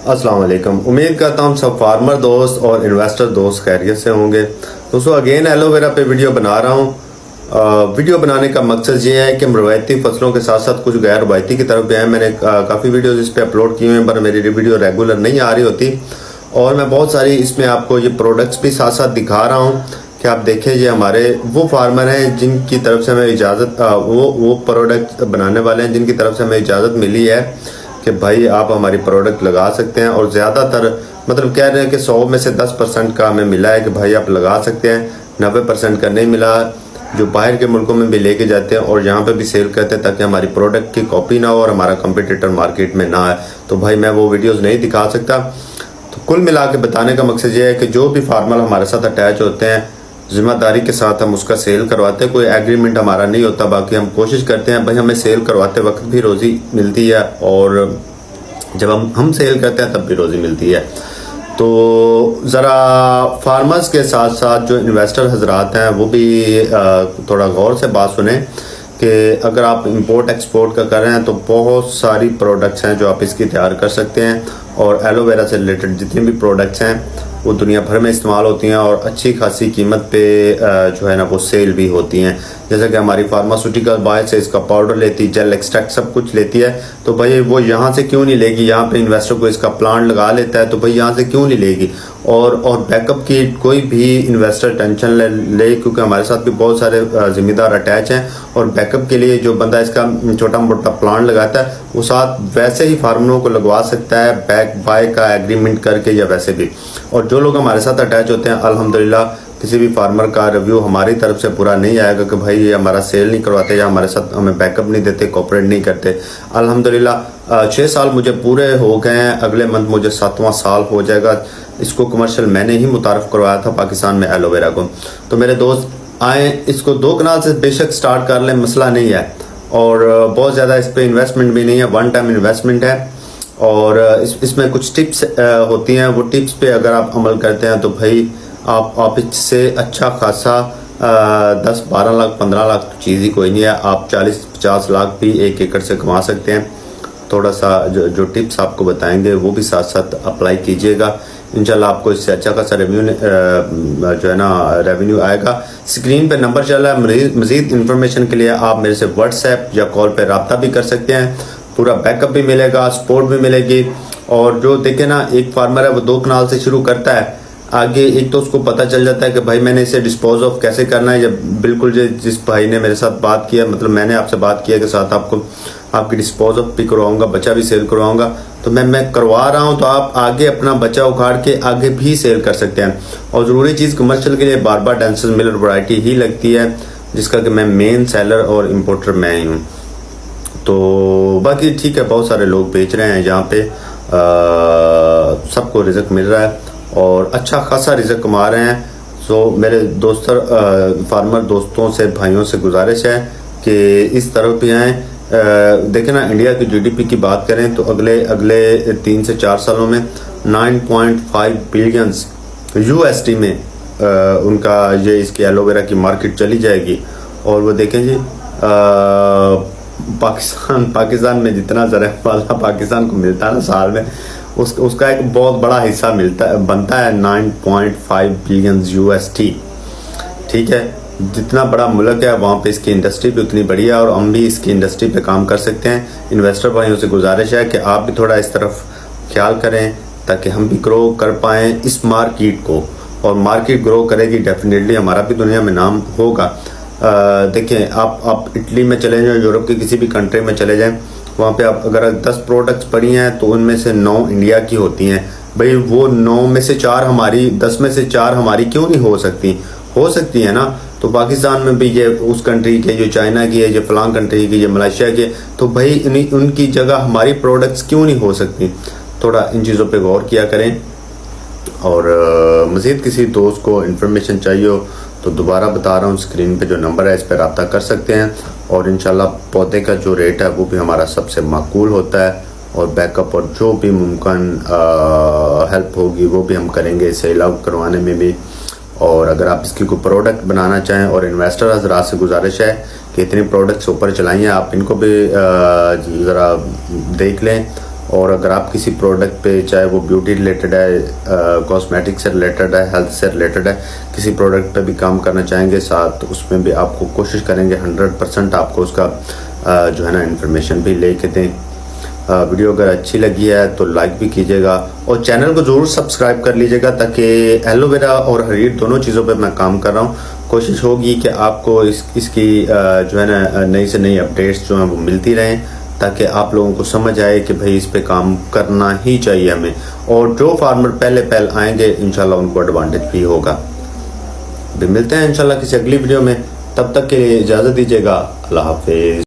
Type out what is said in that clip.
अस्सलाम वालेकुम। उम्मीद करता हूँ सब फार्मर दोस्त और इन्वेस्टर दोस्त खैरियत से होंगे। दोस्तों अगेन एलोवेरा पे वीडियो बना रहा हूँ। वीडियो बनाने का मकसद ये है कि हम रवायती फसलों के साथ साथ कुछ गैर रवायती की तरफ भी हैं। मैंने काफ़ी वीडियोज़ इस पर अपलोड किए हैं, पर मेरी वीडियो रेगुलर नहीं आ रही होती और मैं बहुत सारी इसमें आपको ये प्रोडक्ट्स भी साथ साथ दिखा रहा हूँ कि आप देखें। ये हमारे वो फार्मर हैं जिनकी तरफ से हमें इजाज़त वो प्रोडक्ट बनाने वाले हैं जिनकी तरफ से हमें इजाज़त मिली है कि भाई आप हमारी प्रोडक्ट लगा सकते हैं। और ज़्यादातर मतलब कह रहे हैं कि 100 में से 10% का हमें मिला है कि भाई आप लगा सकते हैं, 90% का नहीं मिला, जो बाहर के मुल्कों में भी लेके जाते हैं और यहाँ पे भी सेल करते हैं ताकि हमारी प्रोडक्ट की कॉपी ना हो और हमारा कंपटीटर मार्केट में ना आए। तो भाई मैं वो वीडियोज़ नहीं दिखा सकता। तो कुल मिला के बताने का मकसद ये है कि जो भी फार्मर हमारे साथ अटैच होते हैं जिम्मेदारी के साथ हम उसका सेल करवाते हैं। कोई एग्रीमेंट हमारा नहीं होता, बाकी हम कोशिश करते हैं भाई हमें सेल करवाते वक्त भी रोज़ी मिलती है और जब हम सेल करते हैं तब भी रोज़ी मिलती है। तो ज़रा फार्मर्स के साथ साथ जो इन्वेस्टर हजरात हैं वो भी थोड़ा गौर से बात सुने कि अगर आप इंपोर्ट एक्सपोर्ट का कर रहे हैं तो बहुत सारी प्रोडक्ट्स हैं जो आप इसकी तैयार कर सकते हैं। और एलोवेरा से रिलेटेड जितनी भी प्रोडक्ट्स हैं वो दुनिया भर में इस्तेमाल होती हैं और अच्छी खासी कीमत पे जो है ना वो सेल भी होती हैं। जैसे कि हमारी फार्मास्यूटिकल बाय से इसका पाउडर लेती, जेल एक्सट्रैक्ट सब कुछ लेती है। तो भाई वो यहाँ से क्यों नहीं लेगी, यहाँ पे इन्वेस्टर को इसका प्लांट लगा लेता है तो भाई यहाँ से क्यों नहीं लेगी। और बैकअप की कोई भी इन्वेस्टर टेंशन ले क्योंकि हमारे साथ भी बहुत सारे जिम्मेदार अटैच हैं और बैकअप के लिए जो बंदा इसका छोटा मोटा प्लांट लगाता है वो साथ वैसे ही फार्मरों को लगवा सकता है बैक बाय का एग्रीमेंट करके या वैसे भी। और जो लोग हमारे साथ अटैच होते हैं अल्हम्दुलिल्लाह किसी भी फार्मर का रिव्यू हमारी तरफ से पूरा नहीं आएगा कि भाई ये हमारा सेल नहीं करवाते या हमारे साथ हमें बैकअप नहीं देते, कोऑपरेट नहीं करते। अल्हम्दुलिल्लाह 6 साल मुझे पूरे हो गए हैं, अगले मंथ मुझे 7वां साल हो जाएगा। इसको कमर्शियल मैंने ही मुतारफ़ करवाया था पाकिस्तान में एलोवेरा को। तो मेरे दोस्त आए इसको 2 कनाल से बेशक स्टार्ट कर लें, मसला नहीं है और बहुत ज़्यादा इस पर इन्वेस्टमेंट भी नहीं है, वन टाइम इन्वेस्टमेंट है। और इसमें कुछ टिप्स होती हैं, वो टिप्स पे अगर आप अमल करते हैं तो भाई आप इससे अच्छा खासा 10-12 लाख 15 लाख तो चीज़ ही कोई नहीं है, आप 40-50 लाख भी 1 एकड़ से कमा सकते हैं। थोड़ा सा जो टिप्स आपको बताएंगे वो भी साथ साथ अप्लाई कीजिएगा, इंशाल्लाह आपको इससे अच्छा खासा जो है ना रेवेन्यू आएगा। स्क्रीन पे नंबर चल रहा है, मज़ीद इन्फॉर्मेशन के लिए आप मेरे से व्हाट्सएप या कॉल पे रब्ता भी कर सकते हैं। पूरा बैकअप भी मिलेगा, सपोर्ट भी मिलेगी। और जो देखे ना एक फार्मर है वो 2 कनाल से शुरू करता है, आगे एक तो उसको पता चल जाता है कि भाई मैंने इसे डिस्पोज ऑफ कैसे करना है। जब बिल्कुल जिस भाई ने मेरे साथ बात किया, मतलब मैंने आपसे बात किया कि साथ आपको आपकी डिस्पोज ऑफ भी करवाऊंगा, बच्चा भी सेल करवाऊंगा, तो मैं करवा रहा हूं। तो आप आगे अपना बच्चा उखाड़ के आगे भी सेल कर सकते हैं। और ज़रूरी चीज़ कमर्शियल के लिए बार बार डेंसिस मिलर वैरायटी ही लगती है जिसका कि मैं मेन सेलर और इम्पोर्टर मैं ही हूँ। तो बाकी ठीक है, बहुत सारे लोग बेच रहे हैं जहाँ पे सबको रिज़्क मिल रहा है और अच्छा खासा रिज़्क कमा रहे हैं। सो मेरे फार्मर दोस्तों से भाइयों से गुजारिश है कि इस तरफ भी आएँ। देखें ना इंडिया की जीडीपी की बात करें तो अगले 3 से 4 सालों में 9.5 बिलियंस यूएसडी में उनका ये इसकी एलोवेरा की मार्केट चली जाएगी। और वो देखें जी पाकिस्तान में जितना ज़रा पाकिस्तान को मिलता है ना साल में उसका एक बहुत बड़ा हिस्सा बनता है 9.5 बिलियन यूएसडी। ठीक है, जितना बड़ा मुल्क है वहाँ पे इसकी इंडस्ट्री भी उतनी बड़ी है और हम भी इसकी इंडस्ट्री पे काम कर सकते हैं। इन्वेस्टर भाइयों से गुजारिश है कि आप भी थोड़ा इस तरफ ख्याल करें ताकि हम भी ग्रो कर पाएँ इस मार्केट को। और मार्केट ग्रो करेगी डेफिनेटली हमारा भी दुनिया में नाम होगा। देखें आप इटली में चले जाएं, यूरोप की किसी भी कंट्री में चले जाएं, वहाँ पे आप अगर 10 प्रोडक्ट्स पड़ी हैं तो उनमें से 9 इंडिया की होती हैं। भाई वो 9 में से 4 हमारी, 10 में से 4 हमारी क्यों नहीं हो सकती है ना। तो पाकिस्तान में भी ये उस कंट्री के, जो चाइना की है, ये फलां कंट्री की, ये मलेशिया की, तो भाई उनकी जगह हमारी प्रोडक्ट्स क्यों नहीं हो सकती। थोड़ा इन चीज़ों पे गौर किया करें। और मज़ीद किसी दोस्त को इन्फॉर्मेशन चाहिए हो तो दोबारा बता रहा हूँ, स्क्रीन पे जो नंबर है इस पर रब्ता कर सकते हैं। और इंशाल्लाह पौधे का जो रेट है वो भी हमारा सबसे माकूल होता है और बैकअप और जो भी मुमकिन हेल्प होगी वो भी हम करेंगे सेल आउट करवाने में भी। और अगर आप इसकी कोई प्रोडक्ट बनाना चाहें और इन्वेस्टर हज़रात से गुजारिश है कि इतनी प्रोडक्ट्स ऊपर चलाई हैं, आप इनको भी ज़रा देख लें और अगर आप किसी प्रोडक्ट पे, चाहे वो ब्यूटी रिलेटेड है, कॉस्मेटिक से रिलेटेड है, हेल्थ से रिलेटेड है, किसी प्रोडक्ट पे भी काम करना चाहेंगे साथ, उसमें भी आपको कोशिश करेंगे 100% आपको उसका जो है ना इन्फॉर्मेशन भी लेके दें। वीडियो अगर अच्छी लगी है तो लाइक भी कीजिएगा और चैनल को ज़रूर सब्सक्राइब कर लीजिएगा, ताकि एलोवेरा और हरीर दोनों चीज़ों पे मैं काम कर रहा हूँ। कोशिश होगी कि आपको इसकी जो है ना नई से नई अपडेट्स जो हैं वो मिलती रहें, ताकि आप लोगों को समझ आए कि भाई इस पे काम करना ही चाहिए हमें, और जो फार्मर पहले आएंगे इंशाल्लाह उनको एडवांटेज भी होगा। भी मिलते हैं इंशाल्लाह किसी अगली वीडियो में, तब तक के लिए इजाज़त दीजिएगा। अल्लाह हाफिज़।